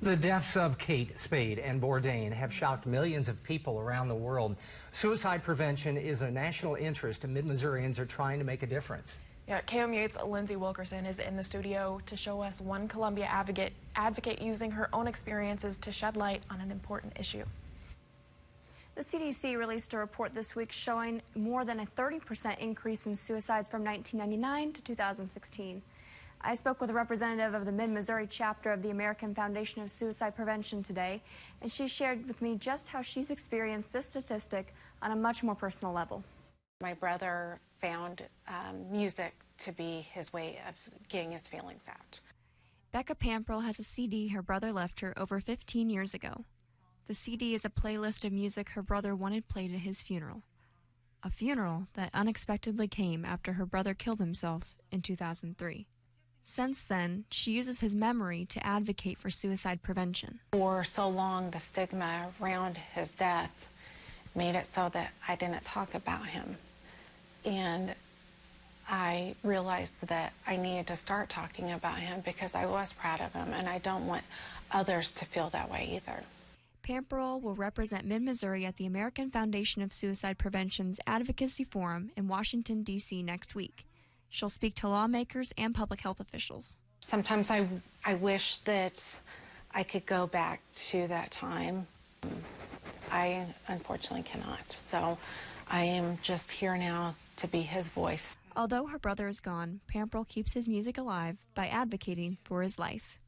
The deaths of Kate Spade and Bourdain have shocked millions of people around the world. Suicide prevention is a national interest, and Mid-Missourians are trying to make a difference. Yeah, KOMU8's Lindsey Wilkerson is in the studio to show us one Columbia advocate using her own experiences to shed light on an important issue. The CDC released a report this week showing more than a 30% increase in suicides from 1999 to 2016. I spoke with a representative of the Mid-Missouri chapter of the American Foundation of Suicide Prevention today, and she shared with me just how she's experienced this statistic on a much more personal level. My brother found music to be his way of getting his feelings out. Becca Pamperl has a CD her brother left her over 15 years ago. The CD is a playlist of music her brother wanted played at his funeral. A funeral that unexpectedly came after her brother killed himself in 2003. Since then, she uses his memory to advocate for suicide prevention. For so long, the stigma around his death made it so that I didn't talk about him. And I realized that I needed to start talking about him because I was proud of him, and I don't want others to feel that way either. Pamperl will represent Mid-Missouri at the American Foundation of Suicide Prevention's Advocacy Forum in Washington, D.C. next week. She'll speak to lawmakers and public health officials. Sometimes I wish that I could go back to that time. I unfortunately cannot. So I am just here now to be his voice. Although her brother is gone, Pamperl keeps his music alive by advocating for his life.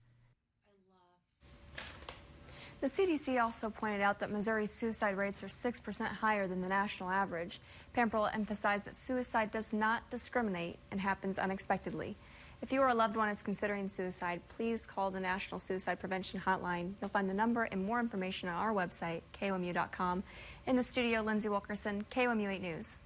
The CDC also pointed out that Missouri's suicide rates are 6% higher than the national average. Pamperl emphasized that suicide does not discriminate and happens unexpectedly. If you or a loved one is considering suicide, please call the National Suicide Prevention Hotline. You'll find the number and more information on our website, KOMU.com. In the studio, Lindsey Wilkerson, KOMU8 News.